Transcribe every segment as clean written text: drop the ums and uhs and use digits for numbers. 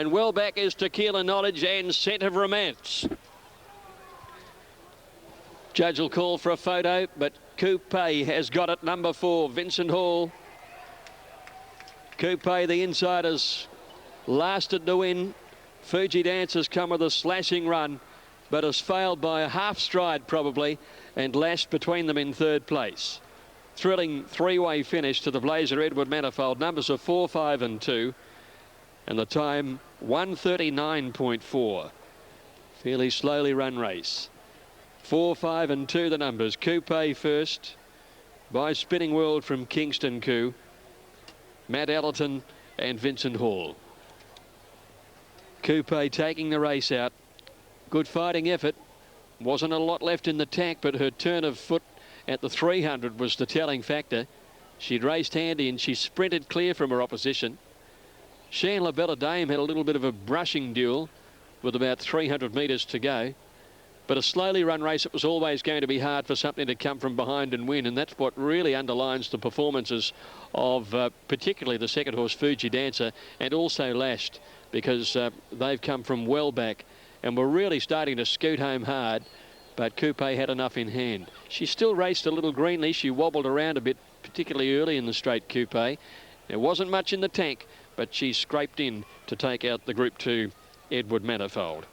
And well back is Tequila Knowledge and Scent of Romance. Judge will call for a photo, but Coupe has got it. Number 4, Vincent Hall. Coupe, the insiders, lasted to win. Fuji Dance has come with a slashing run, but has failed by a half stride probably, and lashed between them in 3rd place. Thrilling three-way finish to the Blazer Edward Manifold. Numbers are 4, 5 and 2. And the time 1:39.4. Fairly slowly run race. 4, 5 and 2 the numbers. Coupe first by Spinning World from Kingston Coup. Matt Allerton and Vincent Hall. Coupe taking the race out. Good fighting effort. Wasn't a lot left in the tank, but her turn of foot at the 300 was the telling factor. She'd raced handy and she sprinted clear from her opposition. Shane La Bella Dame had a little bit of a brushing duel with about 300 metres to go. But a slowly run race, it was always going to be hard for something to come from behind and win. And that's what really underlines the performances of particularly the second horse, Fuji Dancer, and also Lashed, because they've come from well back and were really starting to scoot home hard. But Coupe had enough in hand. She still raced a little greenly. She wobbled around a bit, particularly early in the straight, Coupe. There wasn't much in the tank, but she scraped in to take out the Group 2 Edward Manifold.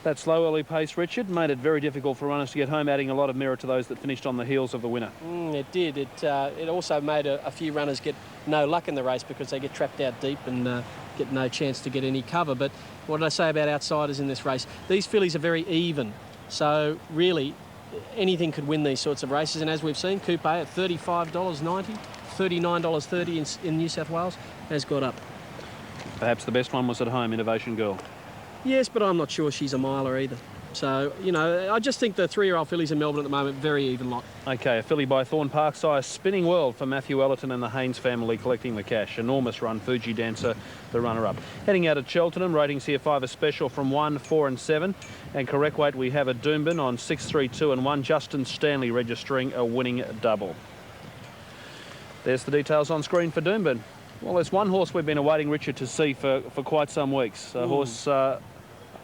That slow early pace, Richard, made it very difficult for runners to get home, adding a lot of merit to those that finished on the heels of the winner. It did. It also made a few runners get no luck in the race because they get trapped out deep and get no chance to get any cover. But what did I say about outsiders in this race? These fillies are very even. So really, anything could win these sorts of races. And as we've seen, Coupe at $35.90, $39.30 in New South Wales has got up. Perhaps the best one was at home, Innovation Girl. Yes, but I'm not sure she's a miler either. So, you know, I just think the 3-year-old fillies in Melbourne at the moment, very even lot. OK, a filly by Thorn Park size, Spinning World for Matthew Ellerton and the Haynes family collecting the cash. Enormous run, Fuji Dancer, the runner-up. Heading out at Cheltenham, ratings here 5 are special from 1, 4 and 7. And correct weight we have at Doomben on 6, 3, 2 and 1. Justin Stanley registering a winning double. There's the details on screen for Doomben. Well, there's one horse we've been awaiting, Richard, to see for quite some weeks. A horse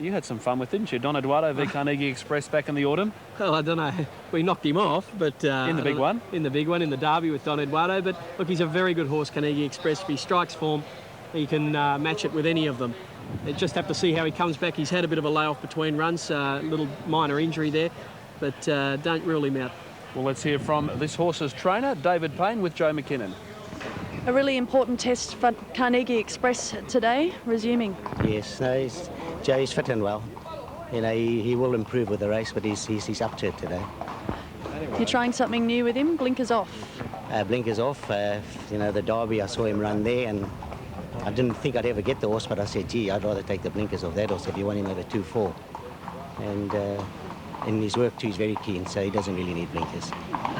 you had some fun with, didn't you? Don Eduardo v Carnegie Express back in the autumn. Well, I don't know. We knocked him off, but... in the big one? In the big one, in the Derby with Don Eduardo. But, look, he's a very good horse, Carnegie Express. If he strikes form, he can match it with any of them. They just have to see how he comes back. He's had a bit of a layoff between runs, a little minor injury there, but don't rule him out. Well, let's hear from this horse's trainer, David Payne, with Joe McKinnon. A really important test for Carnegie Express today, resuming. Yes, no, Joe's fit and well. You know, he will improve with the race, but he's up to it today. You're trying something new with him, blinkers off. Blinkers off. You know, the Derby, I saw him run there, and I didn't think I'd ever get the horse, but I said, gee, I'd rather take the blinkers off that horse if you want him over 2-4. And in his work too, he's very keen, so he doesn't really need blinkers.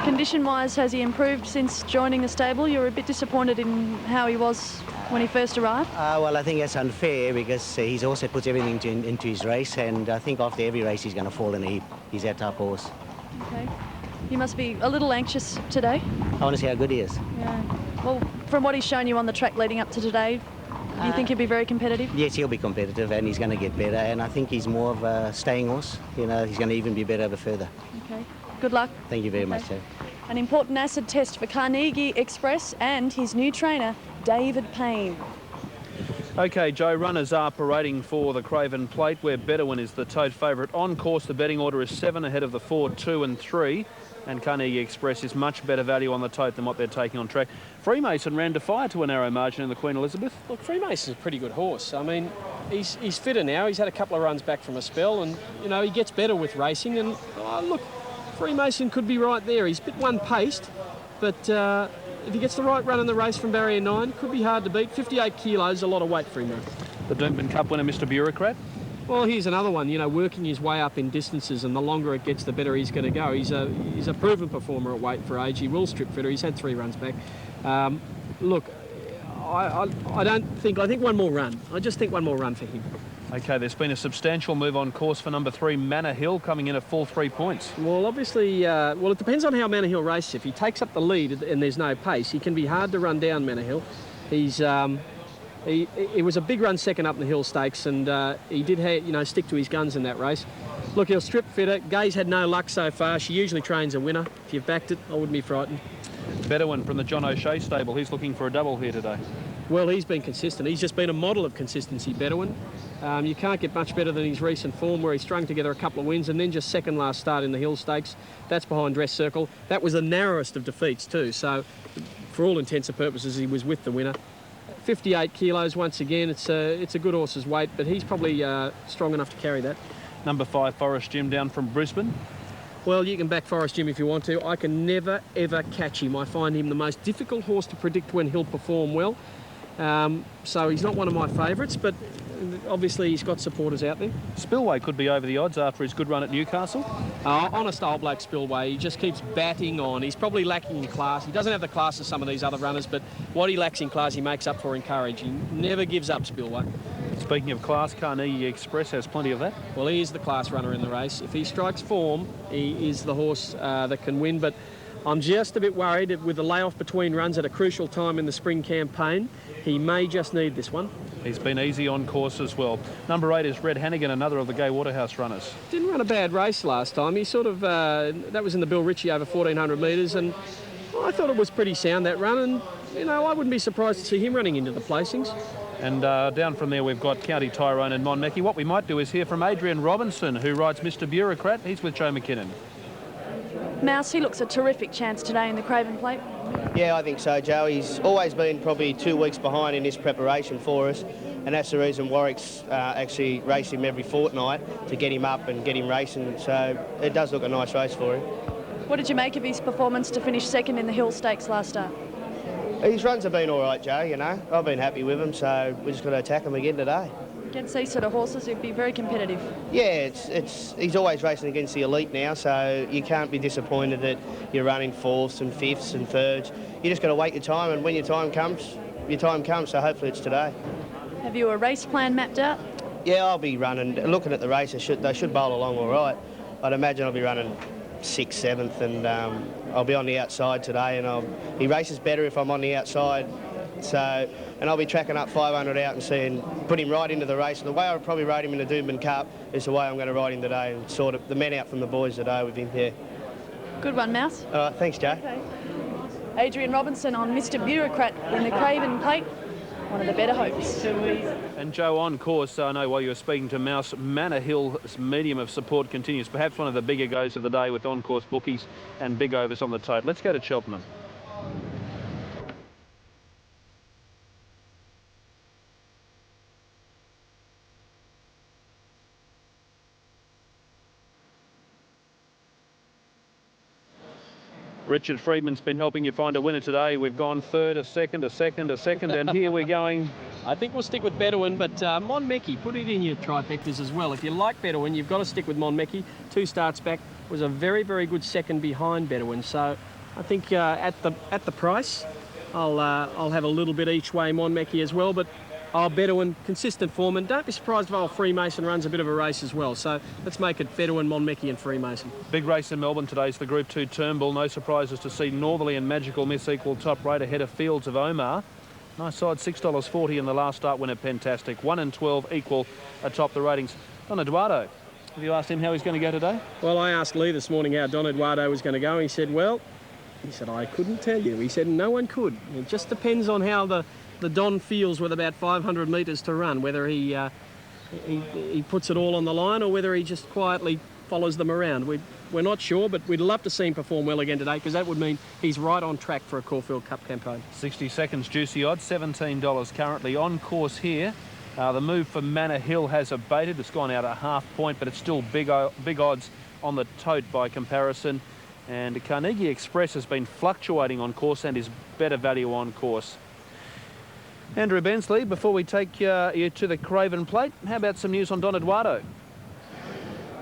Condition-wise, has he improved since joining the stable? You were a bit disappointed in how he was when he first arrived? Well, I think that's unfair because he's also puts everything into his race, and I think after every race he's going to fall in a heap. He's that type of horse. Okay. You must be a little anxious today. I want to see how good he is. Yeah. Well, from what he's shown you on the track leading up to today, do you think he'll be very competitive? Yes, he'll be competitive, and he's going to get better, and I think he's more of a staying horse. You know, he's going to even be better over further. Okay. Good luck. Thank you very much, sir. An important acid test for Carnegie Express and his new trainer, David Payne. OK, Joe, runners are parading for the Craven Plate, where Bedouin is the tote favourite. On course, the betting order is 7 ahead of the 4, 2 and 3. And Carnegie Express is much better value on the tote than what they're taking on track. Freemason ran Defy to a narrow margin in the Queen Elizabeth. Look, Freemason's a pretty good horse. I mean, he's fitter now. He's had a couple of runs back from a spell, and, you know, he gets better with racing. And, look, Freemason could be right there. He's a bit one-paced, but if he gets the right run in the race from barrier 9, could be hard to beat. 58 kilos, a lot of weight for him. The Doomben Cup winner, Mr Bureaucrat. Well, here's another one, you know, working his way up in distances, and the longer it gets, the better he's going to go. He's a proven performer at weight for age. He will strip fitter. He's had 3 runs back. Look, I think one more run. I just think one more run for him. OK, there's been a substantial move on course for number 3, Manor Hill, coming in at full 3 points. Well, obviously, it depends on how Manor Hill races. If he takes up the lead and there's no pace, he can be hard to run down, Manor Hill. He's He was a big run second up in the Hill Stakes, and he did, stick to his guns in that race. Look, he'll strip fitter. Gay's had no luck so far. She usually trains a winner. If you've backed it, I wouldn't be frightened. Bedouin from the John O'Shea stable. He's looking for a double here today. Well, he's been consistent. He's just been a model of consistency, Bedouin. You can't get much better than his recent form, where he strung together a couple of wins and then just second last start in the Hill Stakes. That's behind Dress Circle. That was the narrowest of defeats too. So, for all intents and purposes, he was with the winner. 58 kilos once again. It's a good horse's weight, but he's probably strong enough to carry that. Number 5, Forest Jim, down from Brisbane. Well, you can back Forest Jim if you want to. I can never, ever catch him. I find him the most difficult horse to predict when he'll perform well. So he's not one of my favourites, but obviously he's got supporters out there. Spillway could be over the odds after his good run at Newcastle. Honest old bloke Spillway. He just keeps batting on. He's probably lacking in class. He doesn't have the class of some of these other runners, but what he lacks in class, he makes up for in courage. He never gives up, Spillway. Speaking of class, Carnegie Express has plenty of that. Well, he is the class runner in the race. If he strikes form, he is the horse that can win, but I'm just a bit worried with the layoff between runs at a crucial time in the spring campaign. He may just need this one. He's been easy on course as well. Number 8 is Red Hannigan, another of the Gay Waterhouse runners. Didn't run a bad race last time. He sort of, that was in the Bill Ritchie over 1,400 metres, and I thought it was pretty sound, that run, and, I wouldn't be surprised to see him running into the placings. And down from there, we've got County Tyrone and Monmeckie. What we might do is hear from Adrian Robinson, who rides Mr. Bureaucrat. He's with Joe McKinnon. Mouse, he looks a terrific chance today in the Craven Plate. Yeah, I think so, Joe. He's always been probably 2 weeks behind in this preparation for us, and that's the reason Warwick's actually race him every fortnight to get him up and get him racing. So it does look a nice race for him. What did you make of his performance to finish second in the Hill Stakes last start? His runs have been all right, Joe, I've been happy with him, so we're just going to attack him again today. Against these sort of horses, he'd be very competitive. Yeah, he's always racing against the elite now, so you can't be disappointed that you're running 4ths and 5ths and 3rds. You just got to wait your time, and when your time comes, so hopefully it's today. Have you a race plan mapped out? Yeah, I'll be running, looking at the race, they should bowl along all right. I'd imagine I'll be running 6th, 7th, and I'll be on the outside today, and he races better if I'm on the outside. So, and I'll be tracking up 500 out and put him right into the race. And the way I probably rode him in the Doomben Cup is the way I'm going to ride him today, and sort of the men out from the boys today with him here. Good one, Mouse. All right, thanks, Joe. Okay. Adrian Robinson on Mr. Bureaucrat in the Craven Plate. One of the better hopes. And Joe, on course, I know while you were speaking to Mouse, Manor Hill's medium of support continues. Perhaps one of the bigger goes of the day with on-course bookies and big overs on the tote. Let's go to Cheltenham. Richard Freedman's been helping you find a winner today. We've gone third, a second, and here we're going. I think we'll stick with Bedouin, but Monmeckie, put it in your trifectas as well. If you like Bedouin, you've got to stick with Monmeckie. 2 starts back, was a very, very good second behind Bedouin. So I think at the price, I'll have a little bit each way Monmeckie as well, but Bedouin, consistent form, and don't be surprised if old Freemason runs a bit of a race as well. So let's make it Bedouin, Monmeckie and Freemason. Big race in Melbourne today is the Group 2 Turnbull. No surprises to see Northerly and Magical Miss equal top rate ahead of Fields of Omar. Nice side, $6.40 in the last start winner, Fantastic. 1 and 12 equal atop the ratings. Don Eduardo, have you asked him how he's going to go today? Well, I asked Lee this morning how Don Eduardo was going to go. He said, I couldn't tell you. He said, no one could. It just depends on how the Don feels with about 500 metres to run, whether he puts it all on the line or whether he just quietly follows them around. We're not sure, but we'd love to see him perform well again today, because that would mean he's right on track for a Caulfield Cup campaign. 60 seconds juicy odds, $17 currently on course here. The move for Manor Hill has abated. It's gone out a half point, but it's still big odds on the tote by comparison. And Carnegie Express has been fluctuating on course and is better value on course. Andrew Bensley, before we take you to the Craven Plate, how about some news on Don Eduardo?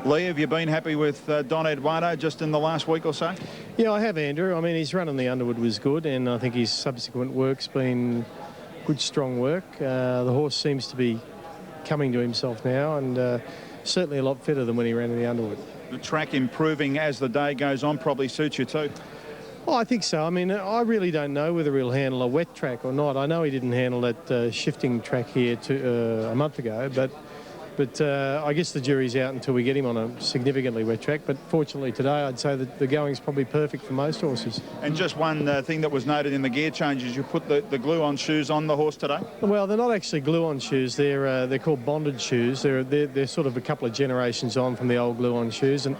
Lee, have you been happy with Don Eduardo just in the last week or so? Yeah, I have, Andrew. I mean, his run on the Underwood was good, and I think his subsequent work's been good, strong work. The horse seems to be coming to himself now, and certainly a lot fitter than when he ran in the Underwood. The track improving as the day goes on probably suits you too. Oh, I think so. I mean, I really don't know whether he'll handle a wet track or not. I know he didn't handle that shifting track here a month ago, but I guess the jury's out until we get him on a significantly wet track. But fortunately today, I'd say that the going's probably perfect for most horses. And just one thing that was noted in the gear changes, you put the glue-on shoes on the horse today? Well, they're not actually glue-on shoes. They're called bonded shoes. They're sort of a couple of generations on from the old glue-on shoes. And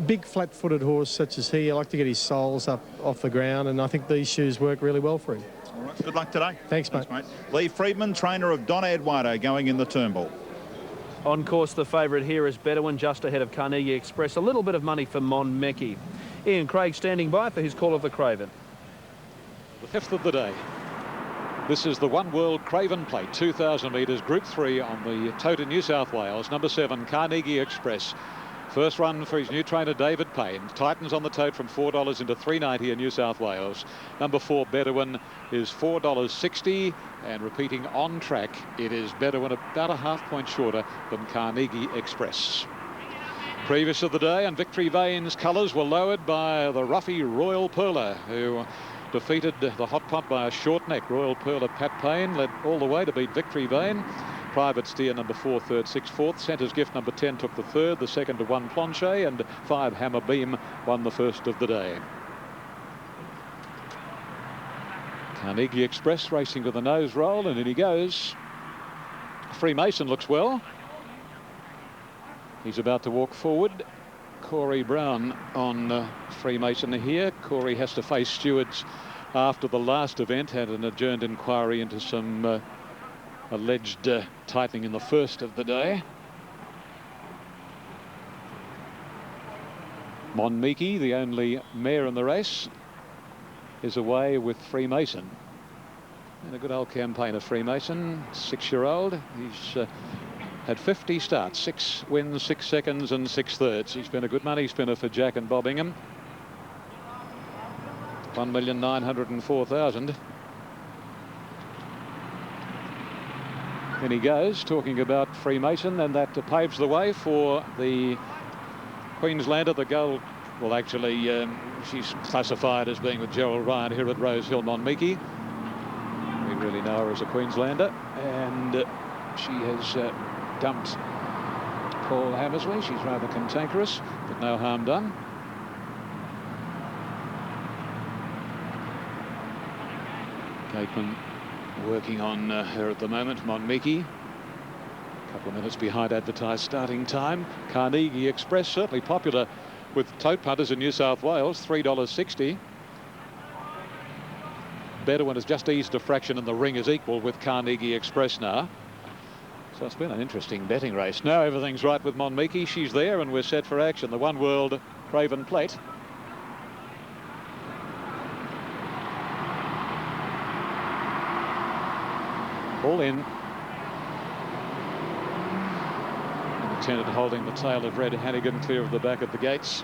big flat-footed horse such as he, I like to get his soles up off the ground, and I think these shoes work really well for him. All right, good luck today. Thanks, mate. Lee Freedman, trainer of Don Eduardo, going in the Turnbull. On course, the favourite here is Bedouin, just ahead of Carnegie Express. A little bit of money for Monmeki. Ian Craig standing by for his call of the Craven. The fifth of the day. This is the One World Craven Plate, 2,000 metres, Group 3 on the tote in New South Wales. Number 7, Carnegie Express. First run for his new trainer, David Payne. Tightens on the tote from $4 into $3.90 in New South Wales. Number 4, Bedouin, is $4.60. And repeating on track, it is Bedouin about a half point shorter than Carnegie Express. Previous of the day, and Victory Vane's colours were lowered by the roughy Royal Perler, who defeated the Hot Pot by a short neck. Royal Perler, Pat Payne, led all the way to beat Victory Vane. Private Steer number 4, third, 6, fourth. Centre's Gift number 10 took the third, the second to 1 Planche, and 5 Hammer Beam won the first of the day. Carnegie Express racing with a nose roll, and in he goes. Freemason looks well. He's about to walk forward. Corey Brown on Freemason here. Corey has to face stewards after the last event, had an adjourned inquiry into some alleged tightening in the first of the day. Monmeki, the only mare in the race, is away with Freemason. And a good old campaign of Freemason, 6-year-old. He's had 50 starts, 6 wins, 6 seconds and 6 thirds. He's been a good money spinner for Jack and Bob Ingham. 1,904,000. In he goes, talking about Freemason, and that paves the way for the Queenslander, the gold. Well, actually, she's classified as being with Gerald Ryan here at Rosehill, Monmeki. We really know her as a Queenslander, and she has dumped Paul Hammersley. She's rather cantankerous, but no harm done. Gateman working on her at the moment, Monmeki. A couple of minutes behind advertised starting time. Carnegie Express, certainly popular with tote punters in New South Wales, $3.60. Bedouin has just eased a fraction, and the ring is equal with Carnegie Express now. So it's been an interesting betting race. Now everything's right with Monmeki. She's there, and we're set for action. The One World Craven Plate. All in. And intended holding the tail of Red Hannigan clear of the back of the gates.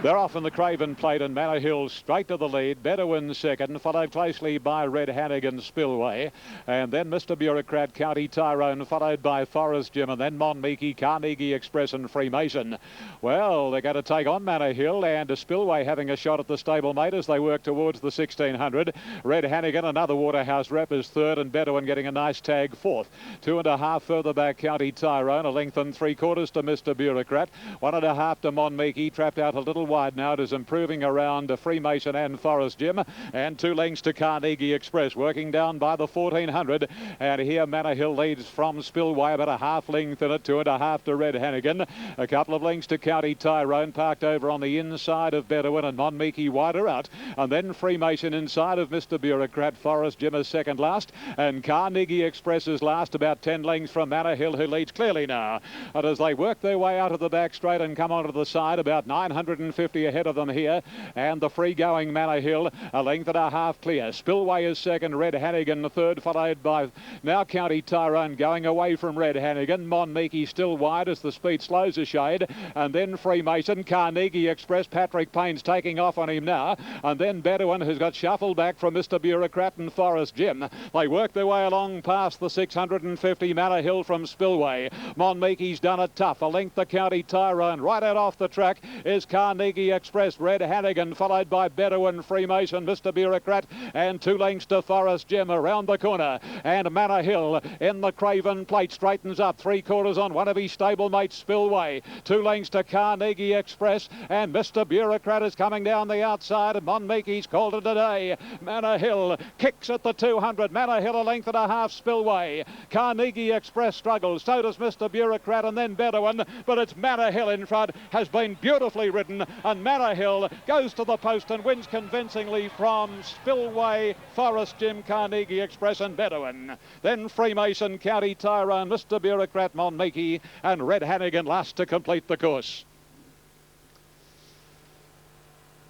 They're off in the Craven Plate, and Manor Hill straight to the lead. Bedouin second, followed closely by Red Hannigan Spillway. And then Mr. Bureaucrat, County Tyrone, followed by Forest Jim, and then Monmeki, Carnegie Express and Freemason. Well, they're going to take on Manor Hill, and Spillway having a shot at the stablemate as they work towards the 1600. Red Hannigan, another Waterhouse rep, is third, and Bedouin getting a nice tag fourth. 2.5 further back, County Tyrone, a length and 3/4 to Mr. Bureaucrat. 1.5 to Monmeki, trapped out a little wide now. It is improving around Freemason and Forest Jim, and 2 lengths to Carnegie Express, working down by the 1400. And here Manor Hill leads from Spillway, about a half length in it, 2.5 to Red Hannigan. A couple of lengths to County Tyrone, parked over on the inside of Bedouin, and Monmeki wider out. And then Freemason inside of Mr. Bureaucrat. Forest Jim is second last, and Carnegie Express is last, about 10 lengths from Manor Hill, who leads clearly now. And as they work their way out of the back straight and come onto the side, about 950 ahead of them here, and the free-going Manor Hill, a length and a half clear. Spillway is second, Red Hannigan the third, followed by now County Tyrone going away from Red Hannigan. Monmeki still wide as the speed slows a shade, and then Freemason. Carnegie Express, Patrick Payne's taking off on him now, and then Bedouin, who's got shuffled back from Mr. Bureaucrat and Forest Jim. They work their way along past the 650, Manor Hill from Spillway. Monmeki's done it tough, a length to County Tyrone. Right out off the track is Carnegie Carnegie Express, Red Hannigan, followed by Bedouin, Freemason, Mr. Bureaucrat, and 2 lengths to Forest Gem around the corner. And Manor Hill in the Craven Plate straightens up 3/4 on one of his stablemates, Spillway. 2 lengths to Carnegie Express, and Mr. Bureaucrat is coming down the outside. Monmeeky's called it a day. Manor Hill kicks at the 200. Manor Hill a length and a half, Spillway. Carnegie Express struggles, so does Mr. Bureaucrat, and then Bedouin, but it's Manor Hill in front, has been beautifully ridden, and Manor Hill goes to the post and wins convincingly from Spillway, Forest Gem, Carnegie Express and Bedouin. Then Freemason, County Tyrone, Mr. Bureaucrat, Monmeeky and Red Hannigan last to complete the course.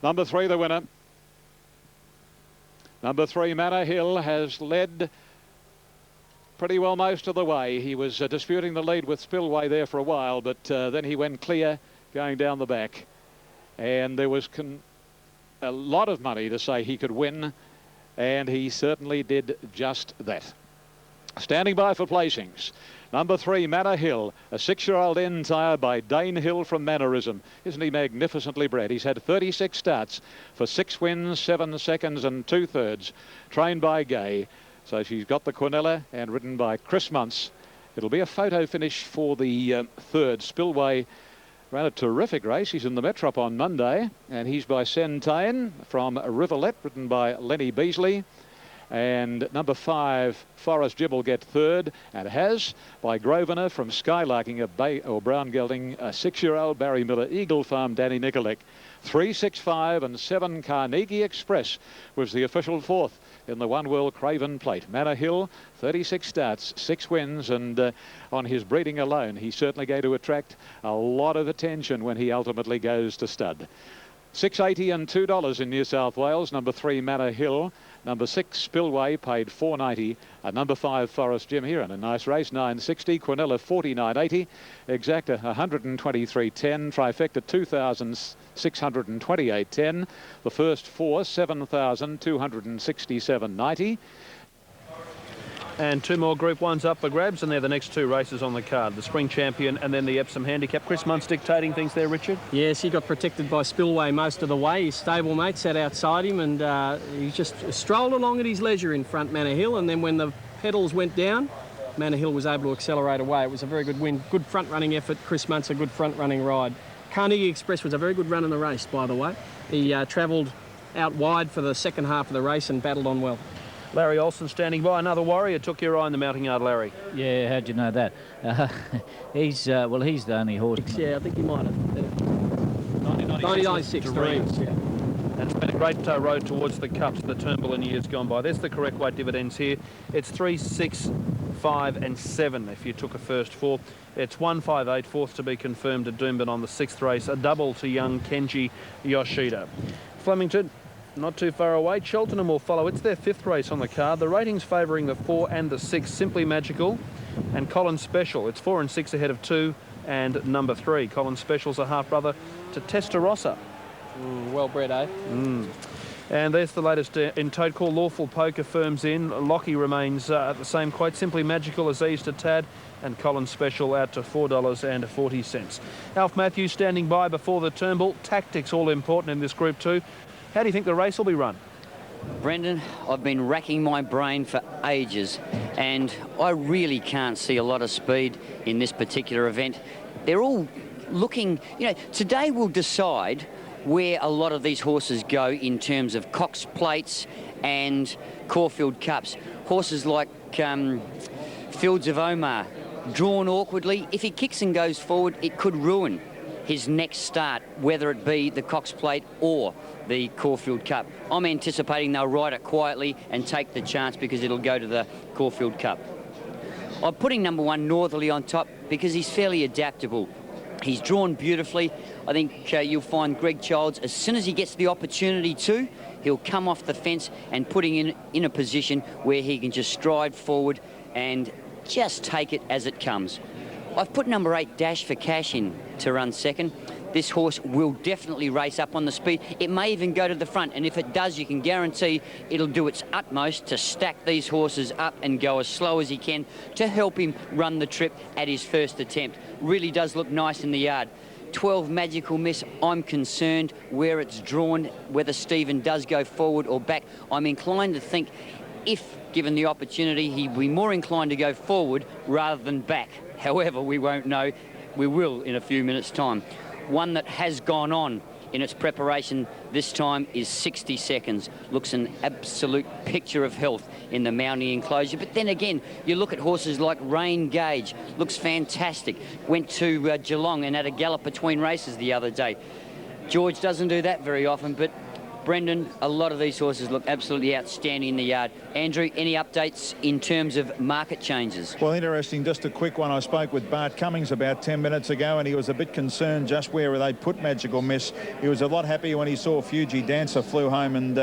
Number 3, the winner. Number 3, Manor Hill, has led pretty well most of the way. He was disputing the lead with Spillway there for a while, but then he went clear going down the back. And there was a lot of money to say he could win, and he certainly did just that. Standing by for placings. Number 3, Manor Hill, a 6-year-old Entire by Dane Hill from Mannerism. Isn't he magnificently bred? He's had 36 starts for 6 wins, 7 seconds and 2/3. Trained by Gay. So she's got the Quinella and ridden by Chris Muntz. It'll be a photo finish for the 3rd. Spillway ran a terrific race. He's in the Metrop on Monday, and he's by Centane from Rivulet, ridden by Lenny Beasley. And number 5, Forest Gem will get 3rd, and has by Grosvenor from Skylarking, a Bay or Brown Gelding, a 6-year-old Barry Miller, Eagle Farm, Danny Nicolek. 3, 6, 5 and 7, Carnegie Express was the official 4th in the One World Craven Plate. Manor Hill, 36 starts, 6 wins, and on his breeding alone, he's certainly going to attract a lot of attention when he ultimately goes to stud. $6.80 and $2 in New South Wales. Number 3, Manor Hill. Number 6, Spillway, paid $4.90. Number 5, Forest Gem here in a nice race, $9.60. Quinella, $49.80. Exacta, $123.10. Trifecta, $2,628.10. The first 4, $7,267.90. And 2 more Group 1s up for grabs, and they're the next 2 races on the card. The Spring Champion and then the Epsom Handicap. Chris Muntz dictating things there, Richard? Yes, he got protected by Spillway most of the way. His stablemate sat outside him, and he just strolled along at his leisure in front, Manor Hill, and then when the pedals went down, Manor Hill was able to accelerate away. It was a very good win. Good front-running effort. Chris Muntz, a good front-running ride. Carnegie Express was a very good run in the race, by the way. He travelled out wide for the second half of the race and battled on well. Larry Olsen standing by. Another warrior took your eye in the mounting yard, Larry. Yeah, how'd you know that? He's the only horse. Yeah, I think he might have. 1996, yeah. And it's been a great road towards the Cups, the Turnbull in years gone by. There's the correct weight dividends here. It's 3, 6, 5 and 7 if you took a first 4. It's 158, 4th to be confirmed at Doomben on the 6th race. A double to young Kenji Yoshida. Flemington, not too far away. Cheltenham will follow. It's their 5th race on the card. The ratings favouring the 4 and the 6. Simply Magical and Colin Special. It's 4 and 6 ahead of 2 and number 3. Colin Special's a half-brother to Testarossa. Well bred, eh? And there's the latest in Tote Call. Lawful Poker firms in. Lockie remains at the same quote. Simply Magical, Aziz to Tad, and Colin Special out to $4.40. Alf Matthews standing by before the Turnbull. Tactics all important in this Group 2. How do you think the race will be run? Brendan, I've been racking my brain for ages, and I really can't see a lot of speed in this particular event. They're all looking, today we'll decide where a lot of these horses go in terms of Cox Plates and Caulfield Cups. Horses like Fields of Omar, drawn awkwardly. If he kicks and goes forward, it could ruin his next start, whether it be the Cox Plate or the Caulfield Cup. I'm anticipating they'll ride it quietly and take the chance because it'll go to the Caulfield Cup. I'm putting number 1, Northerly, on top because he's fairly adaptable. He's drawn beautifully. I think you'll find Greg Childs, as soon as he gets the opportunity to, he'll come off the fence and putting in a position where he can just stride forward and just take it as it comes. I've put number 8, Dash for Cash, in to run second. This horse will definitely race up on the speed. It may even go to the front, and if it does, you can guarantee it'll do its utmost to stack these horses up and go as slow as he can to help him run the trip at his first attempt. Really does look nice in the yard. 12 Magical Miss, I'm concerned where it's drawn, whether Stephen does go forward or back. I'm inclined to think if given the opportunity, he'd be more inclined to go forward rather than back. However, we won't know. We will in a few minutes' time. One that has gone on in its preparation this time is 60 Seconds. Looks an absolute picture of health in the mounting enclosure. But then again, you look at horses like Rain Gauge. Looks fantastic. Went to Geelong and had a gallop between races the other day. George doesn't do that very often, but Brendan, a lot of these horses look absolutely outstanding in the yard. Andrew, any updates in terms of market changes? Well, interesting, just a quick one. I spoke with Bart Cummings about 10 minutes ago, and he was a bit concerned just where they put Magical Miss. He was a lot happier when he saw Fuji Dancer flew home and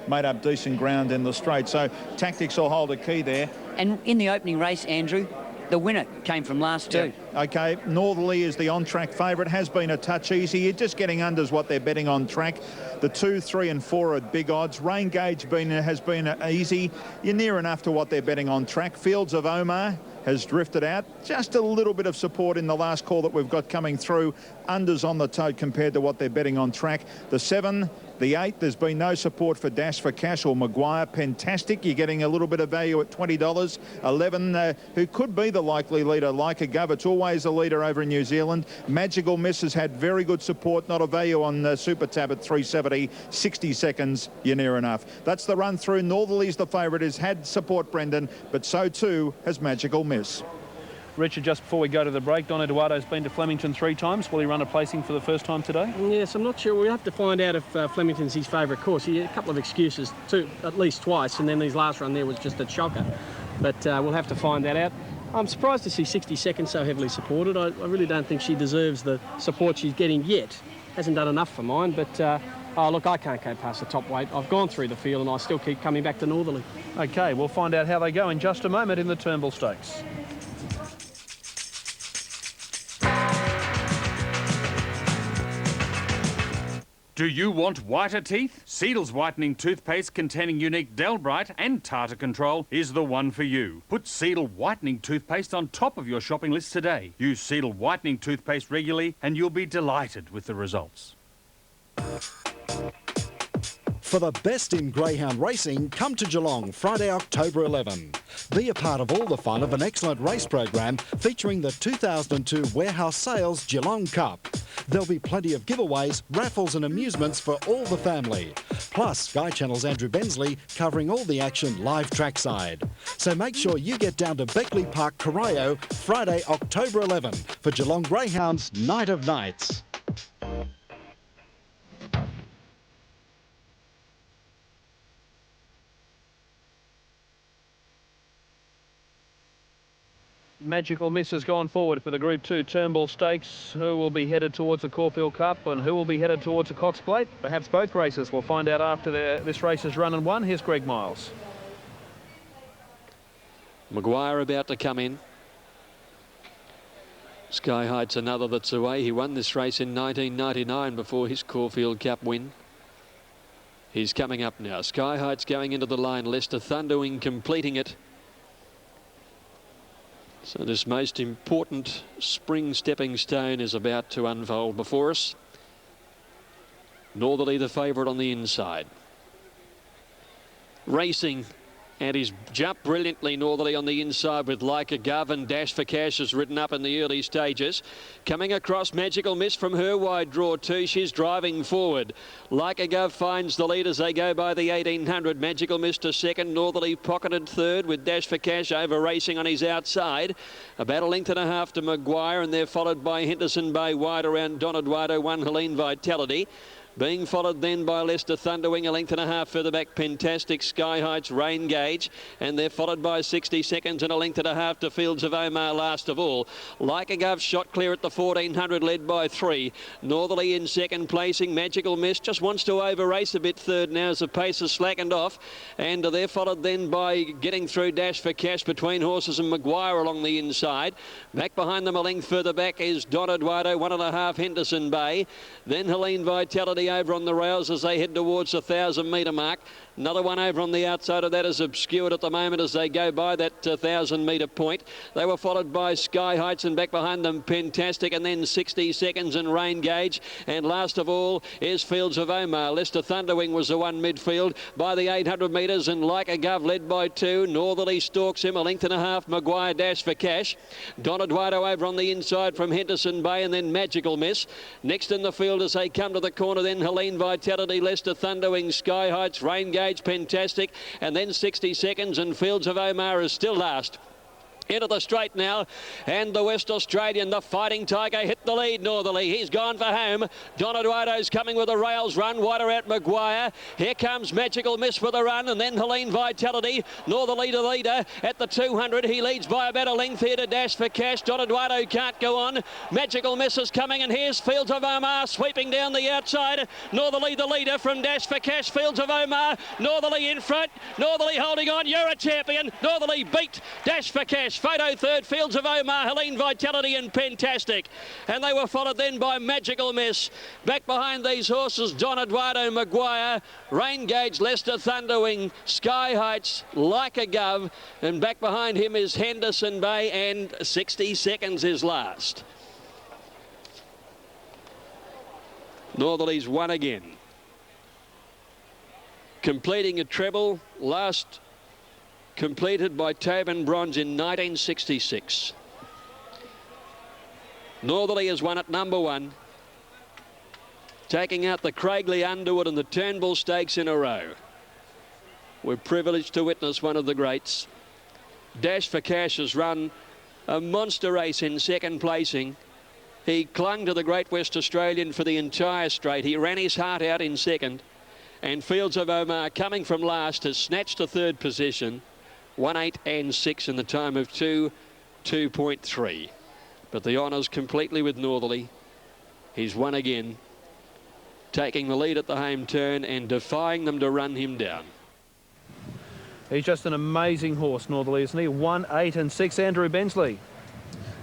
made up decent ground in the straight. So tactics will hold a key there. And in the opening race, Andrew, the winner came from last two. Yeah. OK, Northerly is the on-track favourite. Has been a touch easy. You're just getting unders what they're betting on track. The 2, 3 and 4 are big odds. Rain Gauge has been easy. You're near enough to what they're betting on track. Fields of Omar has drifted out. Just a little bit of support in the last call that we've got coming through. Unders on the tote compared to what they're betting on track. The 7, the 8, there's been no support for Dash for Cash or Maguire. Fantastic. You're getting a little bit of value at $20. 11, who could be the likely leader, Like a Gov. It's always a leader over in New Zealand. Magical Miss has had very good support. Not a value on Super Tab at $3.70. 60 Seconds, you're near enough. That's the run through. Northerly's the favourite. Has had support, Brendan, but so too has Magical Miss. Richard, just before we go to the break, Don Eduardo's been to Flemington 3 times. Will he run a placing for the first time today? Yes, I'm not sure. We'll have to find out if Flemington's his favourite course. He had a couple of excuses, at least twice, and then his last run there was just a chocker. But we'll have to find that out. I'm surprised to see 60 Seconds so heavily supported. I really don't think she deserves the support she's getting yet. Hasn't done enough for mine, but oh, look, I can't go past the top weight. I've gone through the field and I still keep coming back to Northerly. OK, we'll find out how they go in just a moment in the Turnbull Stakes. Do you want whiter teeth? Seedl's whitening toothpaste containing unique Delbrite and tartar control is the one for you. Put Seedl whitening toothpaste on top of your shopping list today. Use Seedl whitening toothpaste regularly and you'll be delighted with the results. For the best in greyhound racing, come to Geelong Friday, October 11. Be a part of all the fun of an excellent race program featuring the 2002 Warehouse Sales Geelong Cup. There'll be plenty of giveaways, raffles and amusements for all the family. Plus, Sky Channel's Andrew Bensley covering all the action live trackside. So make sure you get down to Beckley Park, Corio, Friday, October 11 for Geelong Greyhounds Night of Nights. Magical Miss has gone forward for the Group 2 Turnbull Stakes. Who will be headed towards the Caulfield Cup and who will be headed towards the Cox Plate? Perhaps both races. We'll find out after this race is run and won. Here's Greg Miles. Maguire about to come in. Sky Heights another that's away. He won this race in 1999 before his Caulfield Cup win. He's coming up now. Sky Heights going into the line. Leicester Thunderwing completing it. So this most important spring stepping stone is about to unfold before us. Northerly the favourite on the inside. Racing, and he's jumped brilliantly, Northerly on the inside with Like a Gov, and Dash for Cash has ridden up in the early stages. Coming across, Magical Miss from her wide draw too. She's driving forward. Like a Gov finds the lead as they go by the 1800. Magical Miss to second. Northerly pocketed third with Dash for Cash over racing on his outside. About a length and a half to Maguire, and they're followed by Henderson Bay wide around Don Eduardo, one Helene Vitality. Being followed then by Leicester Thunderwing, a length and a half further back, Fantastic, Sky Heights, Rain Gauge, and they're followed by 60 Seconds and a length and a half to Fields of Omar last of all. Like a Gov shot clear at the 1400, led by 3. Northerly in second placing. Magical Miss just wants to over race a bit third now as the pace has slackened off, and they're followed then by getting through Dash for Cash between horses and Maguire along the inside. Back behind them a length further back is Don Eduardo, 1.5 Henderson Bay, then Helene Vitality Vitality over on the rails as they head towards the 1,000-metre mark. Another one over on the outside of that is obscured at the moment as they go by that 1,000-metre point. They were followed by Sky Heights, and back behind them Fantastic, and then 60 Seconds and Rain Gauge. And last of all is Fields of Omar. Leicester Thunderwing was the one midfield by the 800 metres, and Like a Gov led by 2. Northerly stalks him a length and a half. Maguire Dash for Cash. Don Eduardo over on the inside from Henderson Bay, and then Magical Miss. Next in the field as they come to the corner, then Helene Vitality, Leicester Thunderwing, Sky Heights, Rain Gauge, Fantastic, and then 60 Seconds, and Fields of Omar is still last. Into the straight now, and the West Australian, the Fighting Tiger, hit the lead northerly. He's gone for home. Don Eduardo's coming with a rails run. Wider out Maguire. Here comes Magical Miss with a run, and then Helene Vitality. Northerly to leader at the 200. He leads by about a length here to Dash for Cash. Don Eduardo can't go on. Magical Miss is coming, and here's Fields of Omar sweeping down the outside. Northerly the leader from Dash for Cash. Fields of Omar. Northerly in front. Northerly holding on. You're a champion. Northerly beat Dash for Cash. Photo third, Fields of Omar, Helene Vitality and Fantastic. And they were followed then by Magical Miss. Back behind these horses, Don Eduardo, Maguire, Rain Gauge, Leicester Thunderwing, Sky Heights, Like a Gov. And back behind him is Henderson Bay, and 60 Seconds is last. Northerly's won again. Completing a treble, last completed by Tobin Bronze in 1966. Northerly has won at number 1, taking out the Craigley Underwood and the Turnbull Stakes in a row. We're privileged to witness one of the greats. Dash for Cash has run a monster race in second placing. He clung to the Great West Australian for the entire straight. He ran his heart out in second. And Fields of Omar, coming from last, has snatched a third position. 1:08 and 6 in the time of 2:3. But the honours completely with Northerly. He's won again, taking the lead at the home turn and defying them to run him down. He's just an amazing horse, Northerly, isn't he? 1:08 and 6. Andrew Bensley.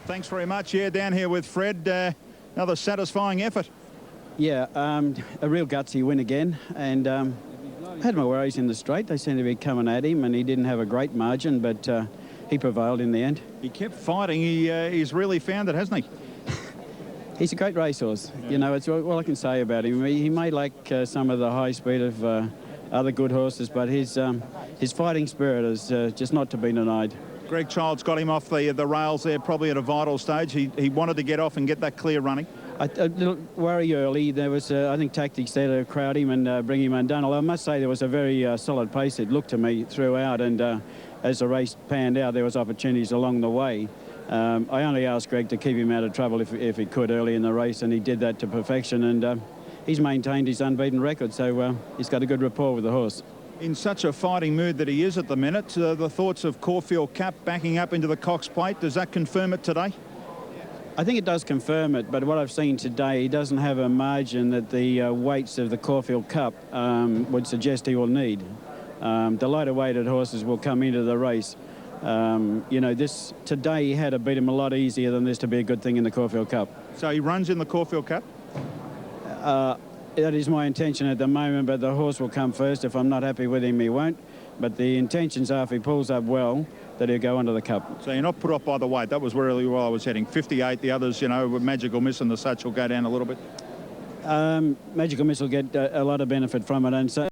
Thanks very much. Yeah, down here with Fred. Another satisfying effort. Yeah, a real gutsy win again, and had my worries in the straight. They seemed to be coming at him, and he didn't have a great margin, but he prevailed in the end. He kept fighting. He's really found it, hasn't he? He's a great racehorse. Yeah. You know, it's all I can say about him. He may lack some of the high speed of other good horses, but his fighting spirit is just not to be denied. Greg Childs got him off the rails there, probably at a vital stage. He wanted to get off and get that clear running. I didn't worry early. There was, I think, tactics there to crowd him and bring him undone. Although I must say there was a very solid pace, it looked to me, throughout. And as the race panned out, there was opportunities along the way. I only asked Greg to keep him out of trouble if he could early in the race, and he did that to perfection. And he's maintained his unbeaten record, so he's got a good rapport with the horse. In such a fighting mood that he is at the minute, the thoughts of Caulfield Cup backing up into the Cox Plate, does that confirm it today? I think it does confirm it, but what I've seen today, he doesn't have a margin that the weights of the Caulfield Cup would suggest he will need. The lighter weighted horses will come into the race. You know, today he had to beat him a lot easier than this to be a good thing in the Caulfield Cup. So he runs in the Caulfield Cup? That is my intention at the moment, but the horse will come first. If I'm not happy with him, he won't. But the intentions are, if he pulls up well, that he'll go onto the Cup. So you're not put off by the weight. That was where I was heading. 58, the others, you know, with Magical Miss and the such will go down a little bit. Magical Miss will get a lot of benefit from it, and so